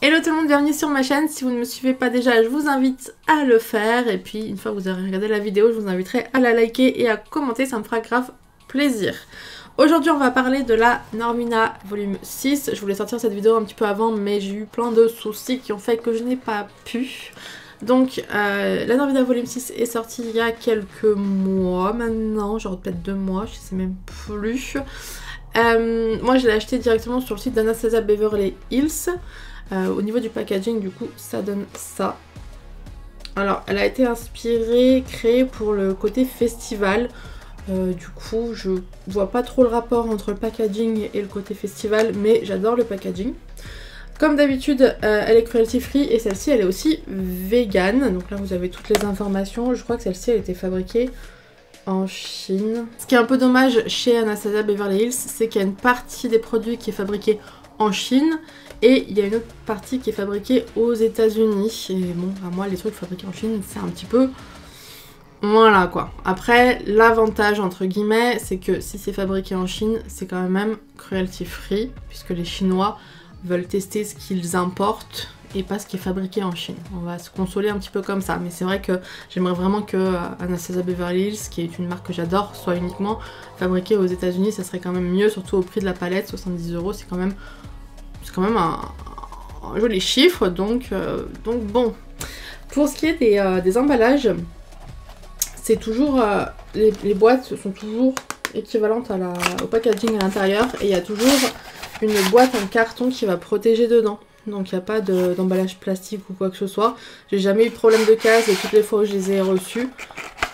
Hello tout le monde, bienvenue sur ma chaîne. Si vous ne me suivez pas déjà, je vous invite à le faire. Et puis une fois que vous aurez regardé la vidéo, je vous inviterai à la liker et à commenter, ça me fera grave plaisir. Aujourd'hui on va parler de la Norvina volume 6. Je voulais sortir cette vidéo un petit peu avant, mais j'ai eu plein de soucis qui ont fait que je n'ai pas pu. Donc la Norvina volume 6 est sortie il y a quelques mois maintenant, genre peut-être 2 mois, je sais même plus. Moi je l'ai acheté directement sur le site d'Anastasia Beverly Hills. Au niveau du packaging, du coup, ça donne ça. Alors, elle a été inspirée, créée pour le côté festival. Du coup, je vois pas trop le rapport entre le packaging et le côté festival, mais j'adore le packaging. Comme d'habitude, elle est cruelty free et celle-ci, elle est aussi vegan. Donc là, vous avez toutes les informations. Je crois que celle-ci, elle a été fabriquée en Chine. Ce qui est un peu dommage chez Anastasia Beverly Hills, c'est qu'il y a une partie des produits qui est fabriquée en Chine et il y a une autre partie qui est fabriquée aux États-Unis. Et bon, à moi, les trucs fabriqués en Chine, c'est un petit peu... Voilà quoi. Après, l'avantage entre guillemets, c'est que si c'est fabriqué en Chine, c'est quand même cruelty free, puisque les Chinois veulent tester ce qu'ils importent et pas ce qui est fabriqué en Chine. On va se consoler un petit peu comme ça, mais c'est vrai que j'aimerais vraiment que Anastasia Beverly Hills, qui est une marque que j'adore, soit uniquement fabriquée aux États-Unis. Ça serait quand même mieux, surtout au prix de la palette, 70 €, c'est quand même un joli chiffre, donc bon. Pour ce qui est des emballages, c'est toujours les boîtes sont toujours équivalentes au packaging à l'intérieur, et il y a toujours une boîte en carton qui va protéger dedans. Donc il n'y a pas d'emballage plastique ou quoi que ce soit. J'ai jamais eu de problème de casse et toutes les fois où je les ai reçues.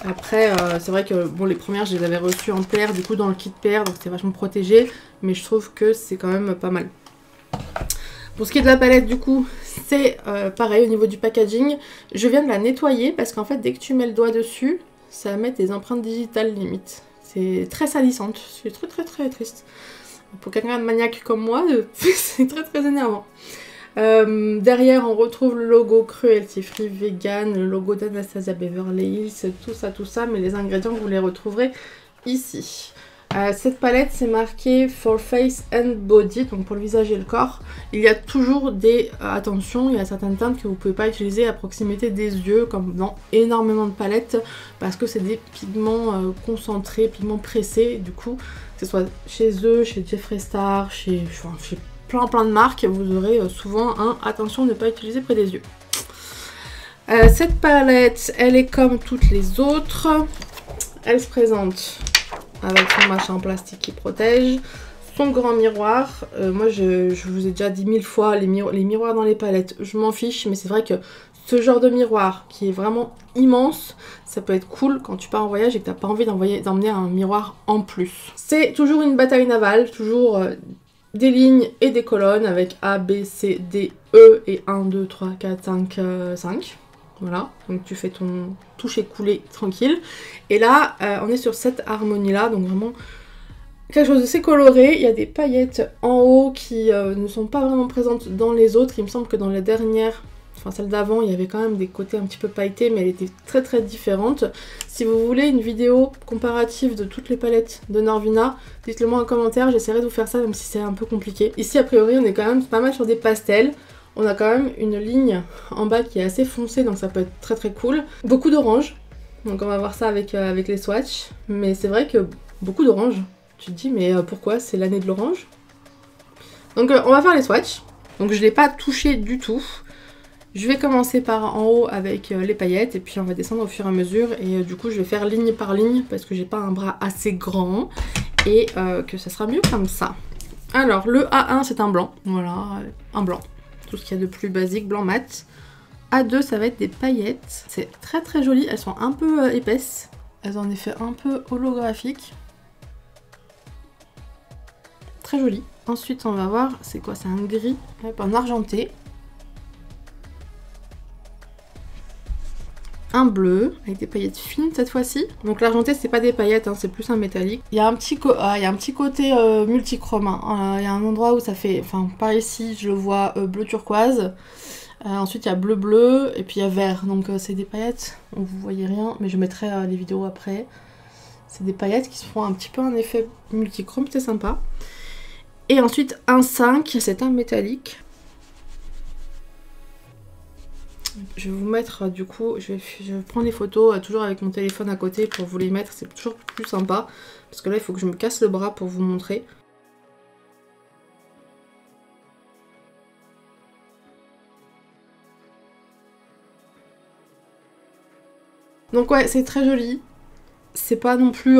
Après, c'est vrai que bon, les premières, je les avais reçues en paire, du coup dans le kit paire, donc c'était vachement protégé. Mais je trouve que c'est quand même pas mal. Pour ce qui est de la palette, du coup, c'est pareil au niveau du packaging. Je viens de la nettoyer parce qu'en fait, dès que tu mets le doigt dessus, ça va mettre des empreintes digitales limite. C'est très salissante. C'est très triste. Pour quelqu'un de maniaque comme moi, c'est très énervant. Derrière, on retrouve le logo cruelty free vegan, le logo d'Anastasia Beverly Hills, tout ça, mais les ingrédients, vous les retrouverez ici. Cette palette, c'est marqué for face and body, donc pour le visage et le corps. Il y a toujours des... attention, il y a certaines teintes que vous ne pouvez pas utiliser à proximité des yeux, comme dans énormément de palettes, parce que c'est des pigments concentrés, pigments pressés. Du coup, que ce soit chez eux, chez Jeffree Star, chez plein de marques, vous aurez souvent un attention, ne pas utiliser près des yeux. Cette palette, elle est comme toutes les autres. Elle se présente avec son machin en plastique qui protège, son grand miroir. Moi je vous ai déjà dit 1000 fois, les miroirs dans les palettes, je m'en fiche, mais c'est vrai que ce genre de miroir qui est vraiment immense, ça peut être cool quand tu pars en voyage et que t'as pas envie d'emmener un miroir en plus. C'est toujours une bataille navale, toujours des lignes et des colonnes avec A, B, C, D, E et 1, 2, 3, 4, 5, 5. Voilà, donc tu fais ton toucher-couler tranquille. Et là, on est sur cette harmonie-là, donc vraiment quelque chose de assez coloré. Il y a des paillettes en haut qui ne sont pas vraiment présentes dans les autres. Il me semble que dans la dernière, enfin celle d'avant, il y avait quand même des côtés un petit peu pailletés, mais elle était très différente. Si vous voulez une vidéo comparative de toutes les palettes de Norvina, dites-le moi en commentaire, j'essaierai de vous faire ça, même si c'est un peu compliqué. Ici, a priori, on est quand même pas mal sur des pastels. On a quand même une ligne en bas qui est assez foncée, donc ça peut être très cool. Beaucoup d'orange, donc on va voir ça avec les swatchs. Mais c'est vrai que beaucoup d'orange. Tu te dis, mais pourquoi c'est l'année de l'orange? Donc on va faire les swatchs. Donc je ne l'ai pas touché du tout. Je vais commencer par en haut avec les paillettes et puis on va descendre au fur et à mesure. Et du coup je vais faire ligne par ligne parce que j'ai pas un bras assez grand et que ça sera mieux comme ça. Alors le A1 c'est un blanc, voilà, un blanc. Tout ce qu'il y a de plus basique, blanc mat. A2, ça va être des paillettes. C'est très joli. Elles sont un peu épaisses. Elles ont un effet un peu holographique. Très joli. Ensuite, on va voir, c'est quoi? C'est un gris, un argenté. Un bleu, avec des paillettes fines cette fois-ci. Donc l'argenté, c'est pas des paillettes, hein, c'est plus un métallique. Il y a un petit, côté multichrome. Hein. Il y a un endroit où ça fait, enfin par ici, je le vois bleu turquoise. Ensuite, il y a bleu, et puis il y a vert. Donc c'est des paillettes, vous voyez rien, mais je mettrai les vidéos après. C'est des paillettes qui se font un petit peu un effet multichrome, c'est sympa. Et ensuite, un 5, c'est un métallique. Je vais vous mettre du coup, je vais prendre les photos toujours avec mon téléphone à côté pour vous les mettre, c'est toujours plus sympa. Parce que là il faut que je me casse le bras pour vous montrer. Donc ouais, c'est très joli. C'est pas non plus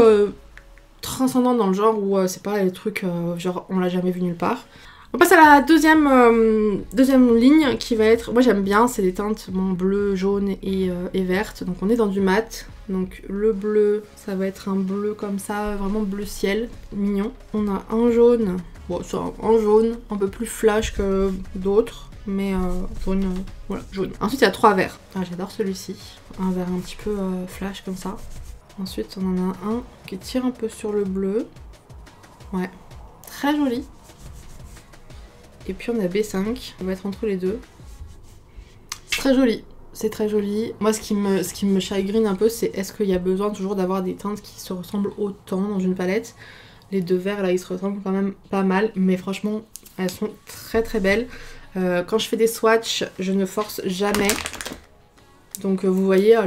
transcendant dans le genre où c'est pas les trucs genre on l'a jamais vu nulle part. On passe à la deuxième ligne qui va être, moi j'aime bien, c'est des teintes bleu, jaune et verte. Donc on est dans du mat, donc le bleu ça va être un bleu comme ça, vraiment bleu ciel, mignon. On a un jaune, bon c'est un jaune un peu plus flash que d'autres, mais jaune, voilà, jaune. Ensuite il y a 3 verts, ah, j'adore celui-ci, un vert un petit peu flash comme ça. Ensuite on en a un qui tire un peu sur le bleu, ouais, très joli. Et puis on a B5, on va être entre les deux. C'est très joli, c'est très joli. Moi ce qui me chagrine un peu, c'est est-ce qu'il y a besoin toujours d'avoir des teintes qui se ressemblent autant dans une palette. Les deux verts là ils se ressemblent quand même pas mal, mais franchement elles sont très très belles. Quand je fais des swatchs, je ne force jamais. Donc vous voyez,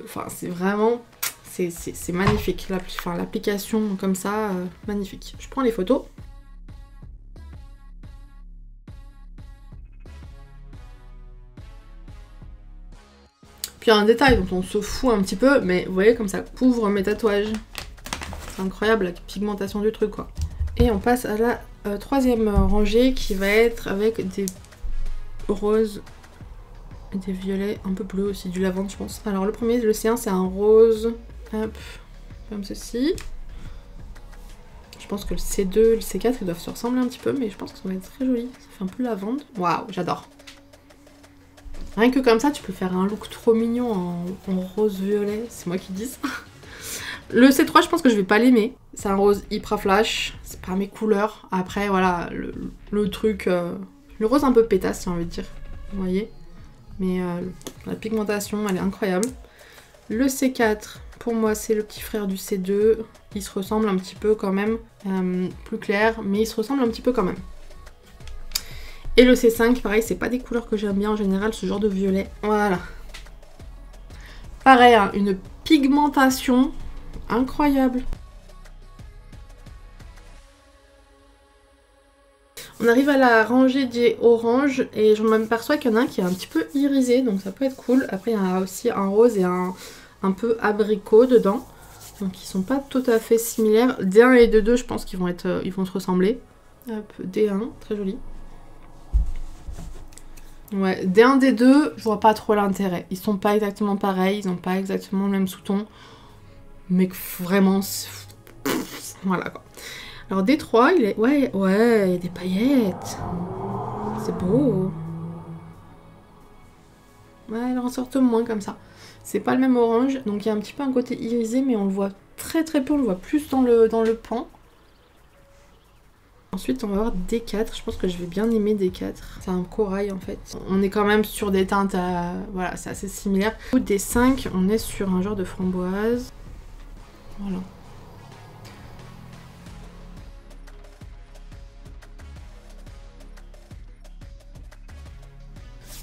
enfin c'est vraiment, c'est magnifique. L'application comme ça, magnifique. Je prends les photos. Puis il y a un détail dont on se fout un petit peu, mais vous voyez comme ça couvre mes tatouages. C'est incroyable la pigmentation du truc quoi. Et on passe à la troisième rangée qui va être avec des roses et des violets un peu bleus aussi, du lavande je pense. Alors le premier, le C1 c'est un rose, hop, comme ceci. Je pense que le C2 et le C4 ils doivent se ressembler un petit peu, mais je pense que ça va être très joli. Ça fait un peu lavande. Waouh, j'adore. Rien que comme ça, tu peux faire un look trop mignon en rose-violet. C'est moi qui dis ça. Le C3, je pense que je vais pas l'aimer. C'est un rose hyper flash. C'est pas mes couleurs. Après, voilà, le truc... le rose un peu pétasse, j'ai envie de dire. Vous voyez? Mais la pigmentation, elle est incroyable. Le C4, pour moi, c'est le petit frère du C2. Il se ressemble un petit peu quand même. Plus clair, mais il se ressemble un petit peu quand même. Et le C5, pareil, c'est pas des couleurs que j'aime bien en général, ce genre de violet. Voilà. Pareil, hein, une pigmentation incroyable. On arrive à la rangée des oranges et je m'aperçois qu'il y en a un qui est un petit peu irisé, donc ça peut être cool. Après, il y a aussi un rose et un peu abricot dedans. Donc ils sont pas tout à fait similaires. D1 et D2, je pense qu'ils vont se ressembler. Hop, D1, très joli. Ouais, D1, D2, je vois pas trop l'intérêt. Ils sont pas exactement pareils, ils ont pas exactement le même sous-ton. Mais vraiment, voilà quoi. Alors D3, il est... Ouais, il y a des paillettes. C'est beau. Ouais, elle ressorte moins comme ça. C'est pas le même orange, donc il y a un petit peu un côté irisé, mais on le voit très très peu, on le voit plus dans le pan. Ensuite, on va avoir D4. Je pense que je vais bien aimer D4. C'est un corail en fait. On est quand même sur des teintes, voilà, c'est assez similaire. Ou D5, on est sur un genre de framboise. Voilà.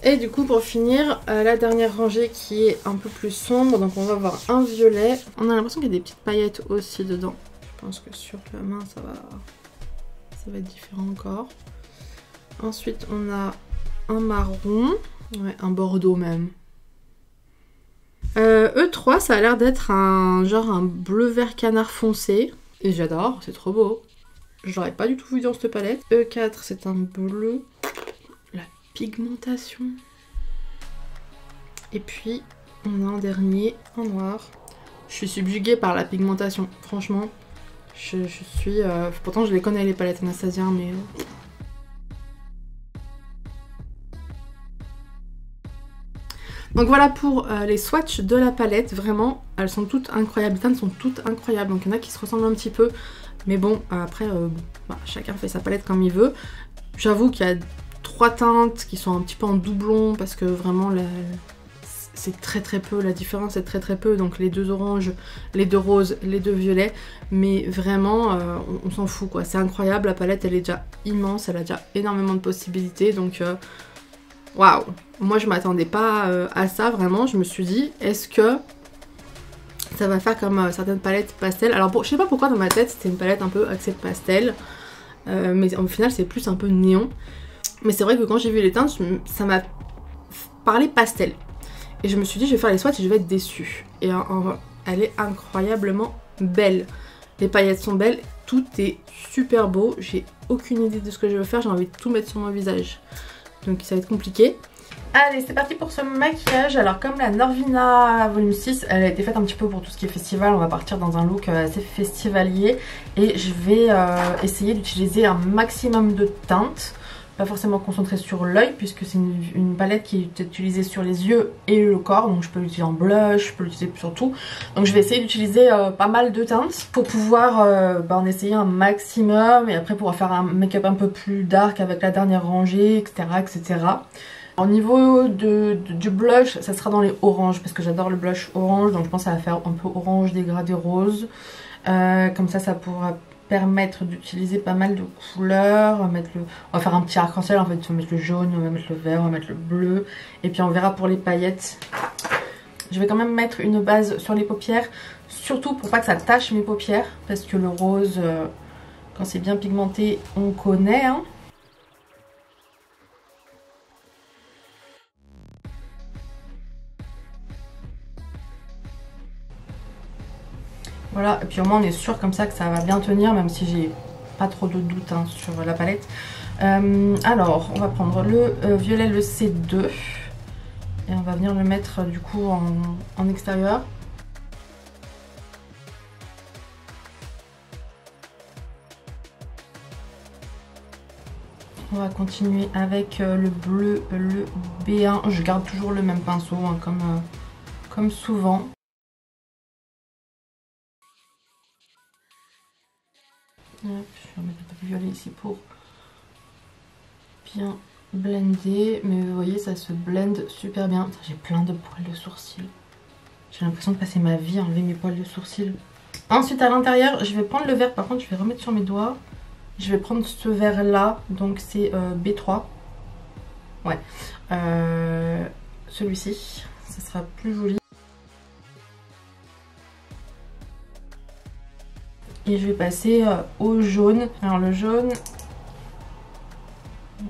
Et du coup, pour finir, la dernière rangée qui est un peu plus sombre. Donc, on va avoir un violet. On a l'impression qu'il y a des petites paillettes aussi dedans. Je pense que sur la main, ça va être différent encore. Ensuite, on a un marron. Ouais, un bordeaux même. E3, ça a l'air d'être un bleu-vert canard foncé. Et j'adore, c'est trop beau. Je l'aurais pas du tout vu dans cette palette. E4, c'est un bleu. La pigmentation. Et puis, on a un dernier, un noir. Je suis subjuguée par la pigmentation, franchement. Je suis... pourtant, je les connais, les palettes Anastasia, mais... Donc voilà pour les swatchs de la palette, vraiment, elles sont toutes incroyables, les teintes sont toutes incroyables, donc il y en a qui se ressemblent un petit peu, mais bon, après, chacun fait sa palette comme il veut. J'avoue qu'il y a 3 teintes qui sont un petit peu en doublon, parce que vraiment, c'est très très peu, la différence est très très peu, donc les 2 oranges, les 2 roses, les 2 violets, mais vraiment, on s'en fout quoi, c'est incroyable, la palette elle est déjà immense, elle a déjà énormément de possibilités, donc waouh! Moi je m'attendais pas à ça vraiment, je me suis dit est-ce que ça va faire comme certaines palettes pastel. Alors bon, je sais pas pourquoi dans ma tête c'était une palette un peu axée pastel, mais au final c'est plus un peu néon. Mais c'est vrai que quand j'ai vu les teintes, ça m'a parlé pastel. Et je me suis dit je vais faire les swatchs et je vais être déçue. Et elle est incroyablement belle. Les paillettes sont belles, tout est super beau. J'ai aucune idée de ce que je veux faire, j'ai envie de tout mettre sur mon visage. Donc ça va être compliqué. Allez, c'est parti pour ce maquillage. Alors comme la Norvina volume 6, elle a été faite un petit peu pour tout ce qui est festival, on va partir dans un look assez festivalier. Et je vais essayer d'utiliser un maximum de teintes. Pas forcément concentrée sur l'œil puisque c'est une palette qui est utilisée sur les yeux et le corps. Donc je peux l'utiliser en blush, je peux l'utiliser sur tout. Donc je vais essayer d'utiliser pas mal de teintes pour pouvoir en essayer un maximum. Et après pouvoir faire un make-up un peu plus dark avec la dernière rangée, etc. etc. Au niveau du blush, ça sera dans les oranges parce que j'adore le blush orange. Donc je pense que ça va faire un peu orange dégradé rose. Comme ça pourra permettre d'utiliser pas mal de couleurs. On va faire un petit arc-en-ciel en fait. On va mettre le jaune, on va mettre le vert, on va mettre le bleu. Et puis on verra pour les paillettes. Je vais quand même mettre une base sur les paupières. Surtout pour pas que ça tache mes paupières. Parce que le rose, quand c'est bien pigmenté, on connaît. Hein. Voilà, et puis au moins on est sûr comme ça que ça va bien tenir, même si j'ai pas trop de doutes hein, sur la palette. Alors, on va prendre le violet, le C2. Et on va venir le mettre du coup en extérieur. On va continuer avec le bleu, le B1. Je garde toujours le même pinceau hein, comme souvent. Hop, je vais mettre un peu de violet ici pour bien blender. Mais vous voyez, ça se blende super bien. J'ai plein de poils de sourcils. J'ai l'impression de passer ma vie à enlever mes poils de sourcils. Ensuite, à l'intérieur, je vais prendre le vert. Par contre, je vais remettre sur mes doigts. Je vais prendre ce vert là. Donc, c'est B3. Ouais. Celui-ci. Ça sera plus joli. Et je vais passer au jaune. Alors le jaune,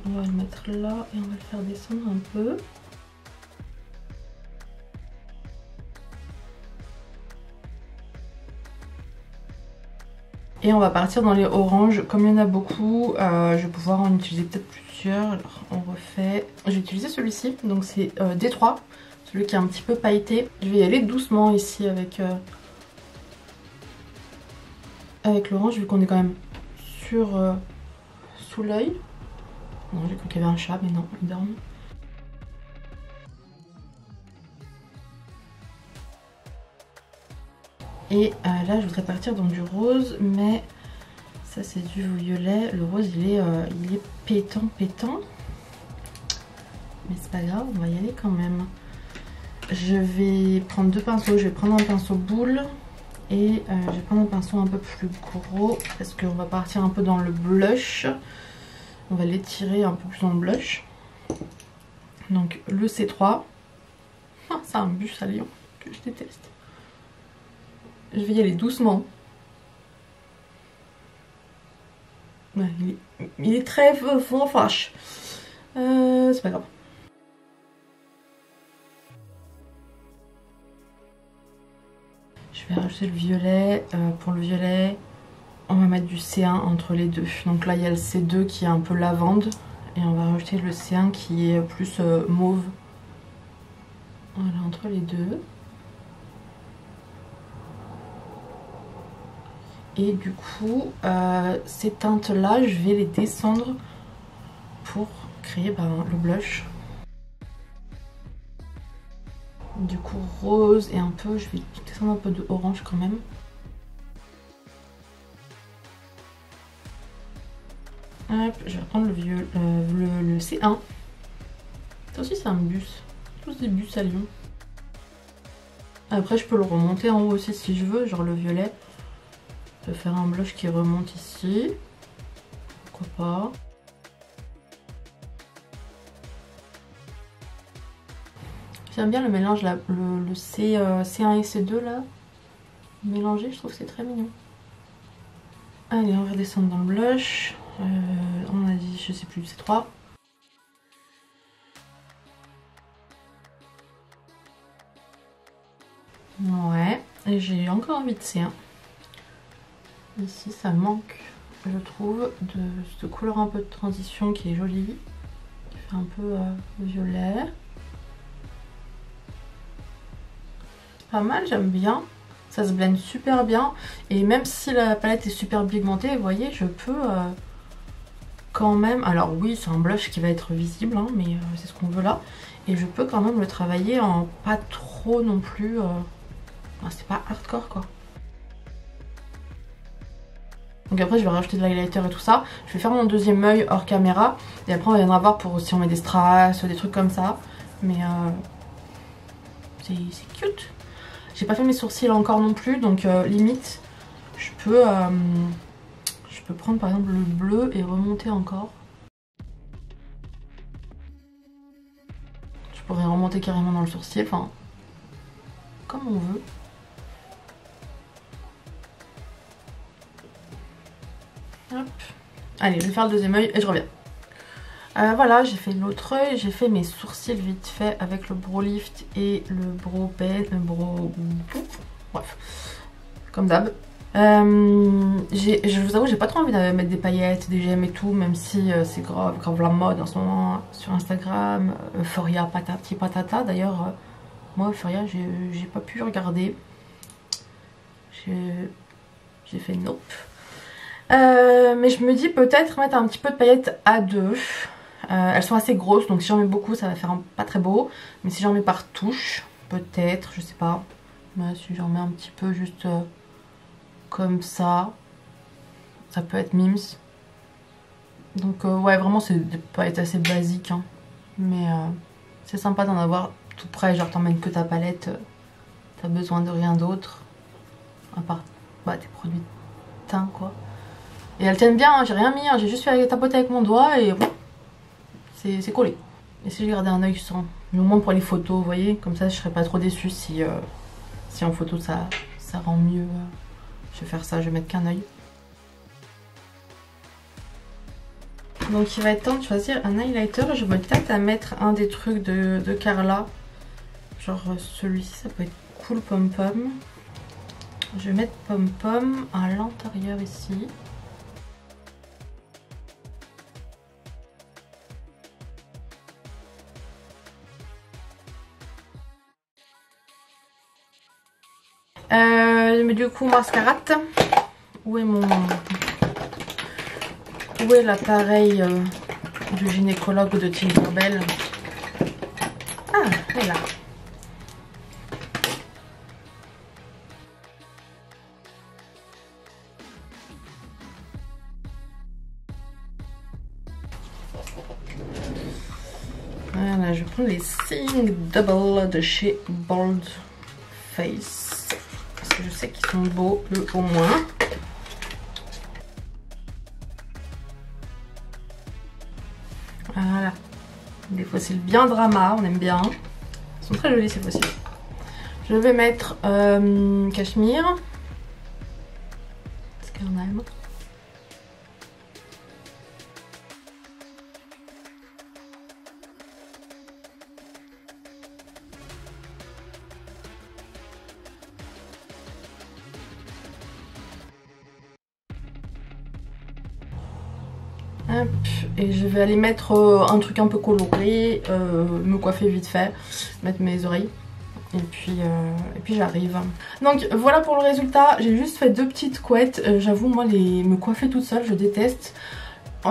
on va le mettre là et on va le faire descendre un peu. Et on va partir dans les oranges. Comme il y en a beaucoup, je vais pouvoir en utiliser peut-être plusieurs. Alors on refait. Je vais utiliser celui-ci, donc c'est D3, celui qui est un petit peu pailleté. Je vais y aller doucement ici avec l'orange, vu qu'on est quand même sous l'œil. Non, j'ai cru qu'il y avait un chat, mais non, il dort. Et là, je voudrais partir dans du rose, mais ça c'est du violet. Le rose, il est pétant. Mais c'est pas grave, on va y aller quand même. Je vais prendre deux pinceaux. Je vais prendre un pinceau boule. Et je vais prendre un pinceau un peu plus gros parce qu'on va partir un peu dans le blush. On va l'étirer un peu plus dans le blush. Donc le C3. Ah, c'est un bus à Lyon que je déteste. Je vais y aller doucement. Ouais, il est très flash. C'est pas grave. Je vais rajouter le violet. Pour le violet, on va mettre du C1 entre les deux. Donc là, il y a le C2 qui est un peu lavande. Et on va rajouter le C1 qui est plus mauve. Voilà, entre les deux. Et du coup, ces teintes-là, je vais les descendre pour créer le blush. Du coup, rose et un peu, je vais descendre un peu de orange quand même. Hop, je vais prendre le C1. Ça aussi, c'est un bus. Tous des bus à Lyon. Après, je peux le remonter en haut aussi si je veux, genre le violet. Je peux faire un blush qui remonte ici. Pourquoi pas. J'aime bien le mélange, là, le C1 et C2 là. Mélangé, je trouve que c'est très mignon. Allez, on va redescendre dans le blush. On a dit, je sais plus, C3. Ouais, et j'ai encore envie de C1. Ici, ça manque, je trouve, de cette couleur un peu de transition qui est jolie. Qui fait un peu violet. Pas mal, j'aime bien. Ça se blende super bien. Et même si la palette est super pigmentée, vous voyez, je peux quand même... Alors oui, c'est un blush qui va être visible, hein, mais c'est ce qu'on veut là. Et je peux quand même le travailler en pas trop non plus... c'est pas hardcore quoi. Donc après je vais rajouter de l'highlighter et tout ça. Je vais faire mon deuxième œil hors caméra. Et après on viendra voir pour si on met des strass, des trucs comme ça. Mais c'est cute. J'ai pas fait mes sourcils encore non plus. Donc limite je peux prendre par exemple le bleu et remonter encore. Je pourrais remonter carrément dans le sourcil. Enfin comme on veut. Hop. Allez, je vais faire le deuxième œil et je reviens. Voilà, j'ai fait l'autre œil, j'ai fait mes sourcils vite fait avec le Brow Lift et le Brow Pen, bref, comme d'hab. Je vous avoue, j'ai pas trop envie de mettre des paillettes, des gemmes et tout, même si c'est grave la mode en ce moment sur Instagram. Euphoria patati patata, d'ailleurs, moi Euphoria, j'ai pas pu regarder. J'ai fait nope. Mais je me dis peut-être mettre un petit peu de paillettes A2. Elles sont assez grosses, donc si j'en mets beaucoup ça va faire pas très beau. Mais si j'en mets par touche, peut-être, je sais pas. Mais si j'en mets un petit peu juste comme ça peut être mimes. Donc ouais, vraiment c'est des paillettes assez basiques, hein. Mais c'est sympa d'en avoir tout près, genre t'emmènes que ta palette, t'as besoin de rien d'autre. À part tes produits de teint quoi. Et elles tiennent bien, hein, j'ai rien mis, hein, j'ai juste fait tapoter avec mon doigt et bon, c'est collé. Et si je gardais un œil sans, au moins pour les photos, vous voyez, comme ça je serais pas trop déçue si en photo ça rend mieux. Je vais faire ça, je vais mettre qu'un œil. Donc il va être temps de choisir un highlighter. Je vais peut-être à mettre un des trucs de Carla. Genre celui-ci, ça peut être cool pom pom. Je vais mettre pom pom à l'intérieur ici. Mais du coup mascarade. Où est l'appareil du gynécologue de Tinkerbell? Ah, elle est là. Voilà, je prends les Seeing Double de chez Bold Face. Parce que je sais qu'ils sont beaux, eux au moins. Voilà. Des fossiles bien drama, on aime bien. Ils sont très jolis ces fossiles. Je vais mettre Cachemire. Parce qu'on aime. Hop, et je vais aller mettre un truc un peu coloré, me coiffer vite fait, mettre mes oreilles et puis j'arrive. Donc voilà pour le résultat, j'ai juste fait deux petites couettes. J'avoue moi me coiffer toute seule je déteste.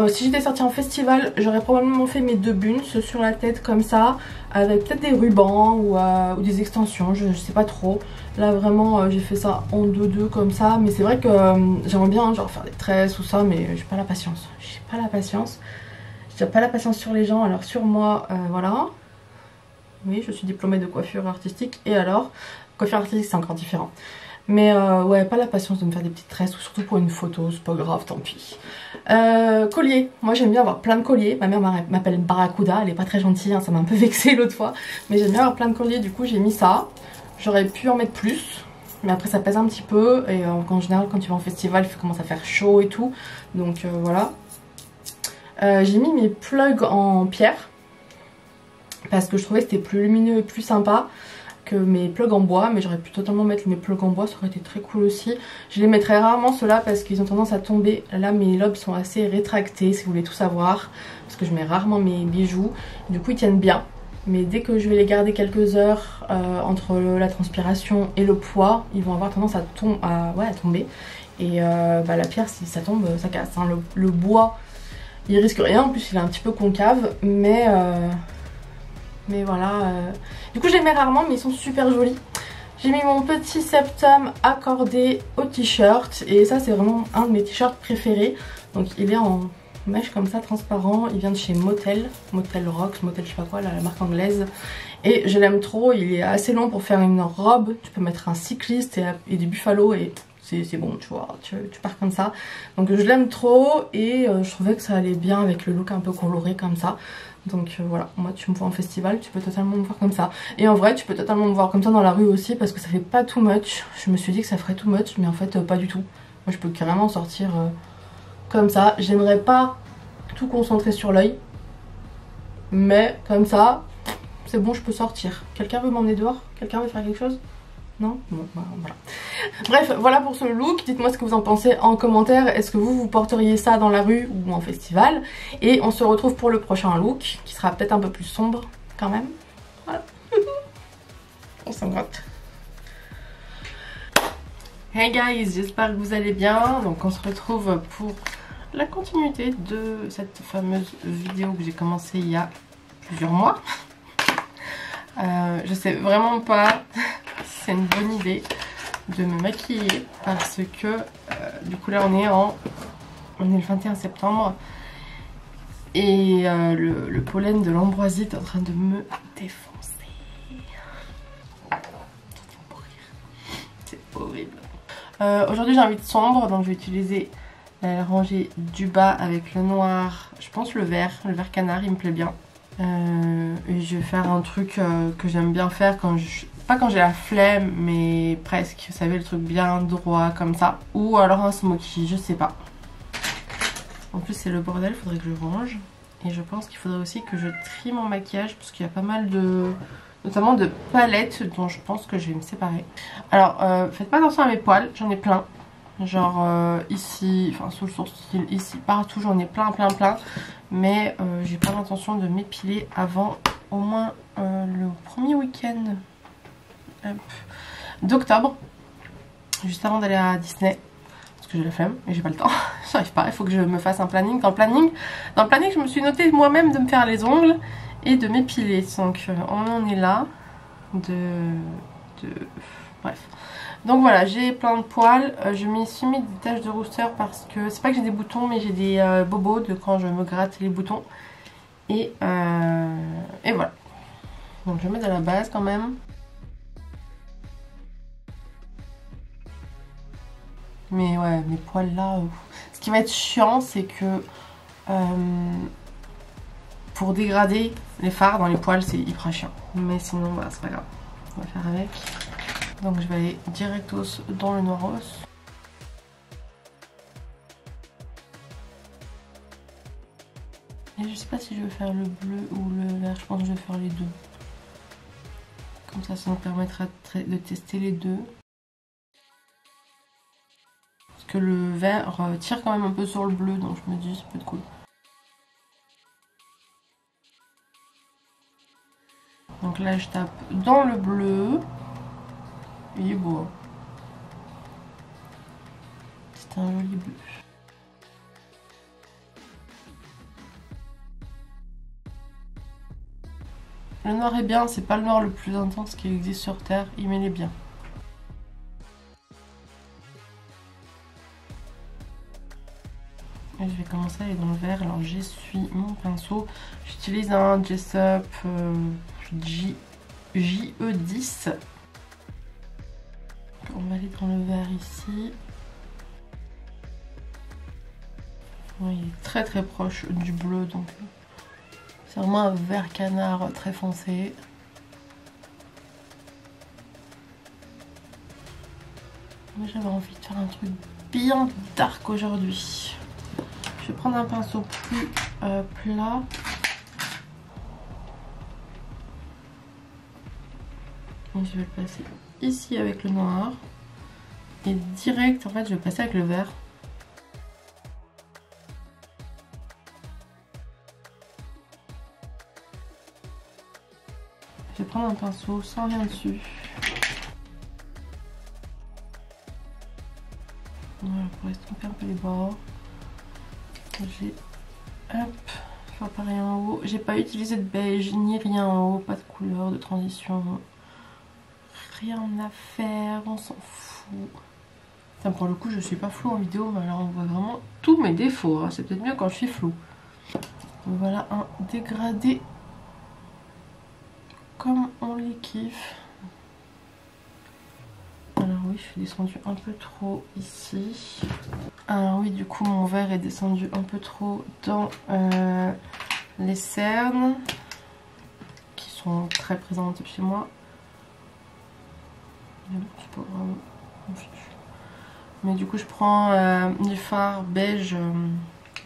Si j'étais sortie en festival, j'aurais probablement fait mes deux buns sur la tête comme ça, avec peut-être des rubans ou des extensions, je sais pas trop. Là vraiment j'ai fait ça en deux comme ça, mais c'est vrai que j'aimerais bien genre faire des tresses ou ça, mais j'ai pas la patience. J'ai pas la patience. J'ai pas la patience sur les gens, alors sur moi, voilà. Oui, je suis diplômée de coiffure artistique, et alors, coiffure artistique c'est encore différent. Mais ouais, pas la patience de me faire des petites tresses, ou surtout pour une photo, c'est pas grave, tant pis. Collier, moi j'aime bien avoir plein de colliers. Ma mère m'appelle Barracuda, elle est pas très gentille, hein, ça m'a un peu vexée l'autre fois. Mais j'aime bien avoir plein de colliers, du coup j'ai mis ça. J'aurais pu en mettre plus, mais après ça pèse un petit peu. Et en général quand tu vas en festival, il commence à faire chaud et tout. Donc voilà. J'ai mis mes plugs en pierre, parce que je trouvais que c'était plus lumineux et plus sympa que mes plugs en bois, mais j'aurais pu totalement mettre mes plugs en bois, ça aurait été très cool aussi. Je les mettrai rarement ceux-là parce qu'ils ont tendance à tomber. Là mes lobes sont assez rétractés si vous voulez tout savoir, parce que je mets rarement mes bijoux, du coup ils tiennent bien. Mais dès que je vais les garder quelques heures entre la transpiration et le poids, ils vont avoir tendance à tomber. Et la pierre, si ça tombe, ça casse, hein. Le bois, il risque rien, en plus il est un petit peu concave, mais voilà. Du coup je les mets rarement, mais ils sont super jolis. J'ai mis mon petit septum accordé au t-shirt, et ça c'est vraiment un de mes t-shirts préférés. Donc il est en mèche comme ça, transparent. Il vient de chez Motel Rocks, Motel je sais pas quoi, la marque anglaise. Et je l'aime trop, il est assez long pour faire une robe. Tu peux mettre un cycliste et des buffalo et c'est bon, tu vois, tu pars comme ça. Donc je l'aime trop, et je trouvais que ça allait bien avec le look un peu coloré comme ça. Donc voilà, moi tu me vois en festival, tu peux totalement me voir comme ça. Et en vrai tu peux totalement me voir comme ça dans la rue aussi, parce que ça fait pas too much. Je me suis dit que ça ferait too much, mais en fait pas du tout. Moi je peux carrément sortir comme ça. J'aimerais pas tout concentrer sur l'œil, mais comme ça c'est bon, je peux sortir. Quelqu'un veut m'emmener dehors? Quelqu'un veut faire quelque chose? Non? Bon, voilà. Bref, voilà pour ce look. Dites-moi ce que vous en pensez en commentaire. Est-ce que vous porteriez ça dans la rue ou en festival? Et on se retrouve pour le prochain look, qui sera peut-être un peu plus sombre quand même. Voilà. On s'en gratte. Hey guys, j'espère que vous allez bien. Donc on se retrouve pour la continuité de cette fameuse vidéo que j'ai commencée il y a plusieurs mois. Je sais vraiment pas si c'est une bonne idée de me maquiller, parce que du coup là on est le 21 septembre et le pollen de l'ambroisie est en train de me défoncer. C'est horrible. Aujourd'hui j'ai envie de sombre, donc je vais utiliser la rangée du bas avec le noir, je pense le vert canard, il me plaît bien. Et je vais faire un truc que j'aime bien faire pas quand j'ai la flemme, mais presque, vous savez, le truc bien droit comme ça, ou alors un smoky, je sais pas. En plus c'est le bordel, faudrait que je range, et je pense qu'il faudrait aussi que je trie mon maquillage, parce qu'il y a pas mal notamment de palettes dont je pense que je vais me séparer. Alors faites pas attention à mes poils, j'en ai plein. Genre ici, enfin sous le sourcil, ici, partout j'en ai plein. Mais j'ai pas l'intention de m'épiler avant au moins le premier week-end d'octobre. Juste avant d'aller à Disney. Parce que j'ai la flemme et j'ai pas le temps. J'arrive pas, il faut que je me fasse un planning. Dans le planning je me suis noté moi-même de me faire les ongles et de m'épiler. Donc on en est là. Bref. Donc voilà, j'ai plein de poils. Je me suis mis des taches de rousseur parce que c'est pas que j'ai des boutons, mais j'ai des bobos de quand je me gratte les boutons. Et voilà. Donc je vais mettre à la base quand même. Mais ouais, mes poils là. Ce qui va être chiant, c'est que pour dégrader les fards dans les poils, c'est hyper chiant. Mais sinon, bah, c'est pas grave. On va faire avec. Donc je vais aller directos dans le noiros. Et je sais pas si je vais faire le bleu ou le vert, je pense que je vais faire les deux. Comme ça me permettra de tester les deux. Parce que le vert tire quand même un peu sur le bleu, donc je me dis ça peut être cool. Donc là je tape dans le bleu. Il est beau. C'est un joli bleu. Le noir est bien, c'est pas le noir le plus intense qui existe sur Terre, il m'est bien. Et je vais commencer à aller dans le vert, alors j'essuie mon pinceau. J'utilise un Jessup JE10. on va aller dans le vert ici. Ouais, il est très très proche du bleu, donc c'est vraiment un vert canard très foncé. Moi j'avais envie de faire un truc bien dark aujourd'hui. Je vais prendre un pinceau plus plat. Et je vais le passer ici avec le noir. Et direct, en fait, je vais passer avec le vert. Je vais prendre un pinceau sans rien dessus. Voilà, pour estomper un peu les bords. J'ai, hop, faire pareil en haut. J'ai pas utilisé de beige ni rien en haut, pas de couleur, de transition. Rien à faire, on s'en fout. Enfin, pour le coup, je suis pas floue en vidéo, mais alors on voit vraiment tous mes défauts. Hein. C'est peut-être mieux quand je suis floue. Voilà un dégradé comme on les kiffe. Alors oui, je suis descendue un peu trop ici. Alors oui, du coup, mon vert est descendu un peu trop dans les cernes qui sont très présentes chez moi. Mais du coup, je prends du fard beige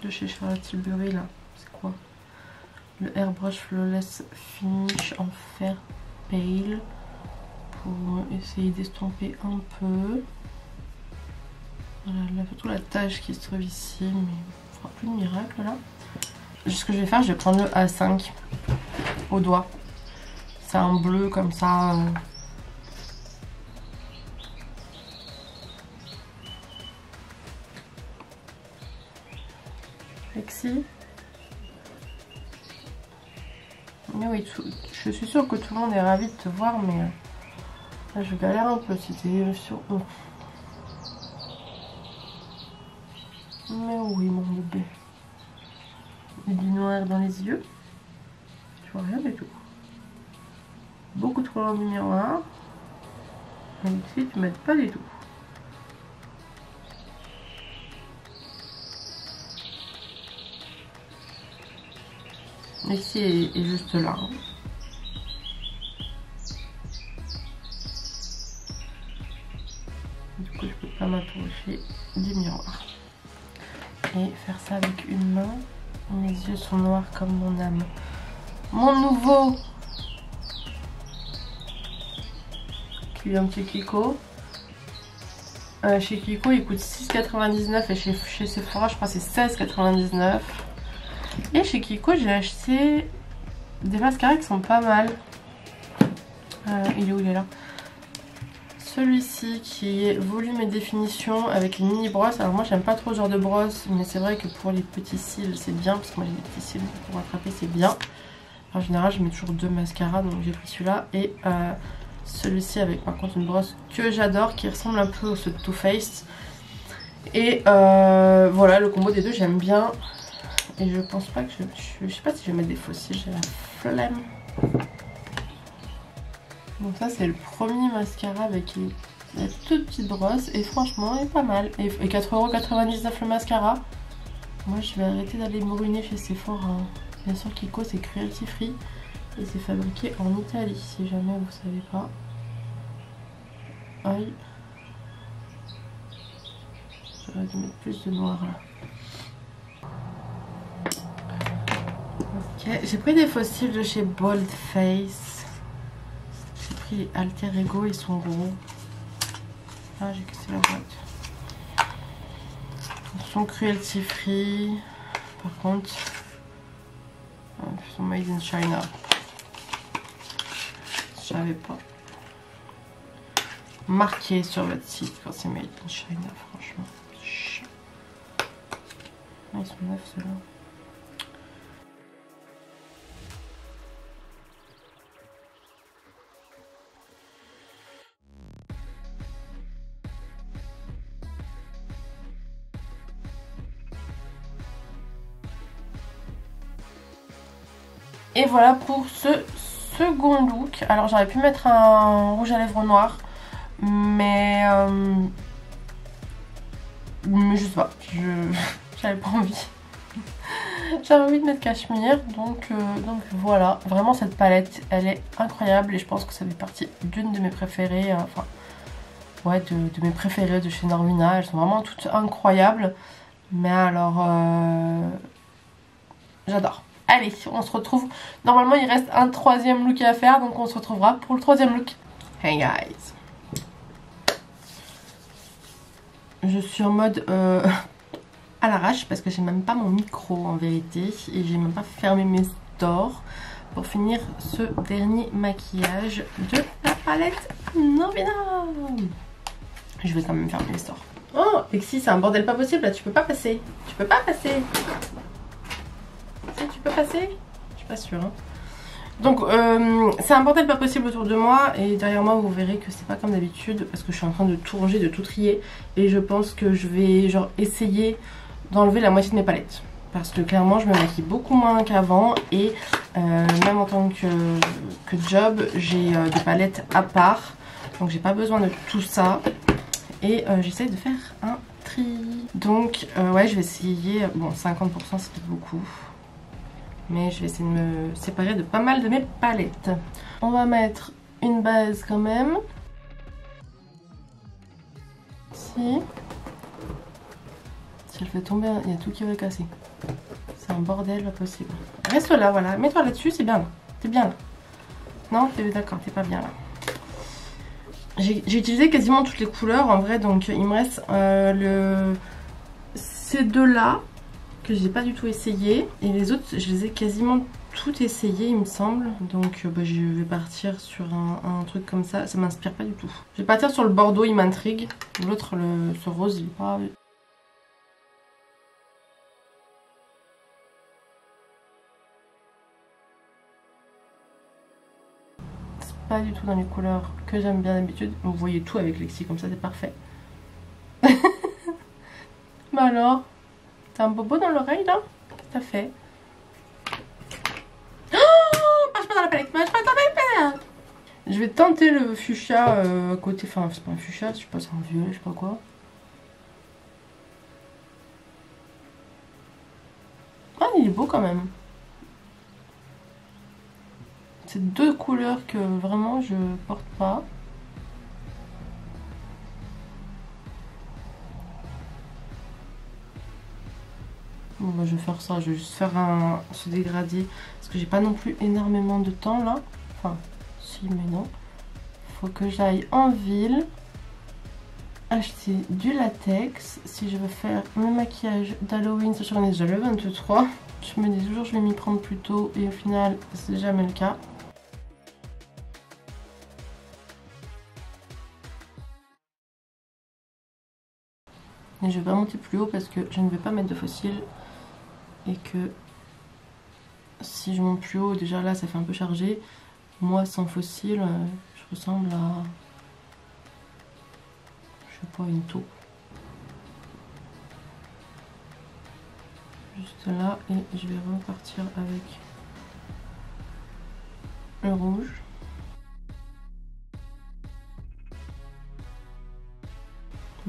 de chez Charlotte Tilbury là. C'est quoi? Le Airbrush Flawless Finish en fer pale pour essayer d'estomper un peu. Voilà, surtout la tache qui se trouve ici, mais on fera plus de miracle là. Ce que je vais faire, je vais prendre le A5 au doigt. C'est un bleu comme ça. Sexy. Mais oui, je suis sûre que tout le monde est ravi de te voir, mais là je galère un peu si t'es sur eux. Mais oui, mon bébé. Il y a du noir dans les yeux. Je vois rien du tout. Beaucoup trop loin du miroir. Et ici, tu m'aides pas du tout. Ici est juste là. Hein. Du coup, je peux pas m'approcher du miroir. Et faire ça avec une main. Mes yeux sont noirs comme mon âme. Mon nouveau crayon chez Kiko. Chez Kiko, il coûte 6,99 et chez Sephora, je crois que c'est 16,99. Et chez Kiko, j'ai acheté des mascaras qui sont pas mal. Il est où? Il est là. Celui-ci qui est volume et définition avec une mini brosse. Alors moi j'aime pas trop ce genre de brosse, mais c'est vrai que pour les petits cils c'est bien, parce que moi j'ai des petits cils pour rattraper, c'est bien. En général je mets toujours 2 mascaras, donc j'ai pris celui-là et celui-ci avec par contre une brosse que j'adore, qui ressemble un peu au Too Faced. Et voilà, le combo des deux j'aime bien. Et je pense pas que je sais pas si je vais mettre des fossiles, j'ai la flemme. Donc ça c'est le premier mascara avec la toute petite brosse et franchement il est pas mal. Et 4,99€ le mascara. Moi je vais arrêter d'aller me ruiner chez Sephora. Bien sûr Kiko c'est cruelty free et c'est fabriqué en Italie si jamais vous savez pas. Aïe. J'aurais dû mettre plus de noir là. Ok, j'ai pris des fossiles de chez Bold Face. Les Alter Ego, ils sont gros. Ah, j'ai cassé la boîte. Ils sont cruelty free. Par contre, ils sont made in China. Je savais pas. Marqué sur votre site quand c'est made in China, franchement. Ah, ils sont neufs ceux-là. Et voilà pour ce second look. Alors j'aurais pu mettre un rouge à lèvres noir. mais je sais pas, j'avais pas envie. J'avais envie de mettre cachemire, donc voilà. Vraiment cette palette, elle est incroyable et je pense que ça fait partie d'une de mes préférées. Enfin, ouais, de mes préférées de chez Norvina. Elles sont vraiment toutes incroyables. Mais alors, j'adore. Allez, on se retrouve. Normalement, il reste un troisième look à faire, donc on se retrouvera pour le troisième look. Hey guys. Je suis en mode à l'arrache parce que j'ai même pas mon micro en vérité et j'ai même pas fermé mes stores pour finir ce dernier maquillage de la palette Norvina. Je vais quand même fermer les stores. Oh, Lexi, c'est un bordel pas possible là, tu peux pas passer. Tu peux pas passer. Si, tu peux passer? Je suis pas sûre. Hein. Donc, c'est un bordel pas possible autour de moi et derrière moi vous verrez que c'est pas comme d'habitude parce que je suis en train de tout ranger, de tout trier et je pense que je vais genre essayer d'enlever la moitié de mes palettes parce que clairement je me maquille beaucoup moins qu'avant et même en tant que job j'ai des palettes à part donc j'ai pas besoin de tout ça et j'essaye de faire un tri. Donc ouais, je vais essayer, bon 50% c'est peut-être beaucoup. Mais je vais essayer de me séparer de pas mal de mes palettes. On va mettre une base quand même. Si elle fait tomber, il y a tout qui va casser. C'est un bordel pas possible. Reste là, voilà. Mets-toi là-dessus, c'est bien là. T'es bien là. Non, t'es d'accord, t'es pas bien là. J'ai utilisé quasiment toutes les couleurs en vrai, donc il me reste ces deux-là que j'ai pas du tout essayé et les autres je les ai quasiment toutes essayées il me semble, donc bah, je vais partir sur un truc comme ça m'inspire pas du tout. Je vais partir sur le bordeaux, il m'intrigue, l'autre ce rose il est pas... C'est pas du tout dans les couleurs que j'aime bien d'habitude. Vous voyez tout avec Lexi comme ça, c'est parfait. Bah alors, t'as un bobo dans l'oreille là? Qu'est-ce que t'as fait? Marche pas dans la palette, marche pas dans la palette. Je vais tenter le fuchsia à côté, enfin c'est pas un fuchsia, je sais pas, c'est un violet, je sais pas quoi. Ah il est beau quand même. C'est deux couleurs que vraiment je porte pas. Bon bah je vais faire ça, je vais juste faire ce dégradé parce que j'ai pas non plus énormément de temps là. Enfin si mais non. Faut que j'aille en ville acheter du latex si je veux faire mon maquillage d'Halloween, sachant qu'on est déjà le 23. Je me dis toujours je vais m'y prendre plus tôt et au final c'est jamais le cas. Et je vais pas monter plus haut parce que je ne vais pas mettre de fossiles et que si je monte plus haut, déjà là ça fait un peu chargé. Moi sans fossiles, je ressemble à, je sais pas, une taupe. Juste là et je vais repartir avec le rouge.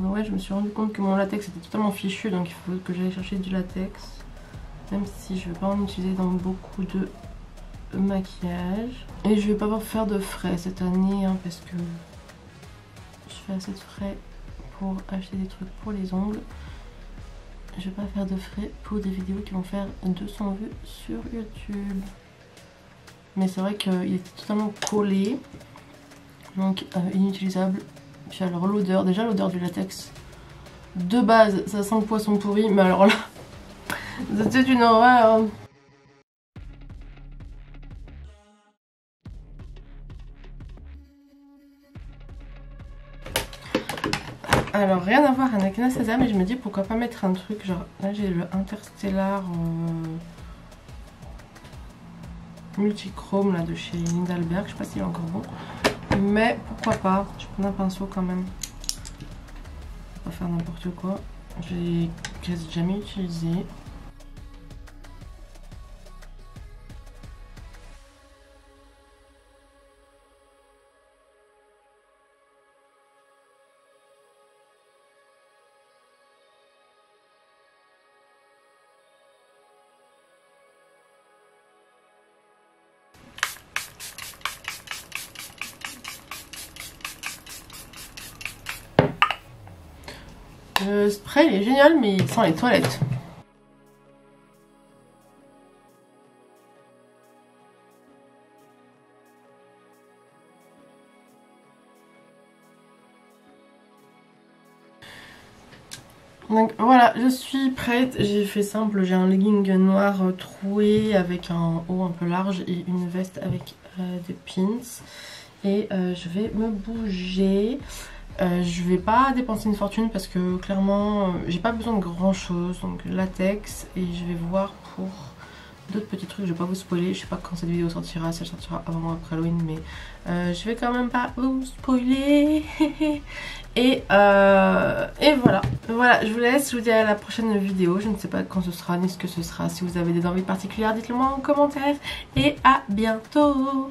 Ouais, je me suis rendu compte que mon latex était totalement fichu, donc il faut que j'aille chercher du latex. Même si je vais pas en utiliser dans beaucoup de maquillage. Et je vais pas faire de frais cette année, hein, parce que je fais assez de frais pour acheter des trucs pour les ongles. Je vais pas faire de frais pour des vidéos qui vont faire 200 vues sur YouTube. Mais c'est vrai qu'il était totalement collé, donc inutilisable. Puis alors l'odeur, déjà l'odeur du latex de base ça sent le poisson pourri, mais alors là c'était une horreur. Alors rien à voir avec Anastasia, mais je me dis pourquoi pas mettre un truc genre, là j'ai le Interstellar multichrome là de chez Lindalberg, je sais pas s'il est encore bon. Mais pourquoi pas, je prends un pinceau quand même. Pas faire n'importe quoi. J'ai quasi jamais utilisé. Le spray il est génial mais il sent les toilettes. Donc voilà, je suis prête, j'ai fait simple, j'ai un legging noir troué avec un haut un peu large et une veste avec des pins. Et je vais me bouger. Je vais pas dépenser une fortune parce que clairement j'ai pas besoin de grand chose. Donc latex, et je vais voir pour d'autres petits trucs. Je vais pas vous spoiler, je sais pas quand cette vidéo sortira, si elle sortira avant ou après Halloween, mais je vais quand même pas vous spoiler. Et voilà, je vous laisse, je vous dis à la prochaine vidéo. Je ne sais pas quand ce sera ni ce que ce sera. Si vous avez des envies particulières, dites-le moi en commentaire. Et à bientôt.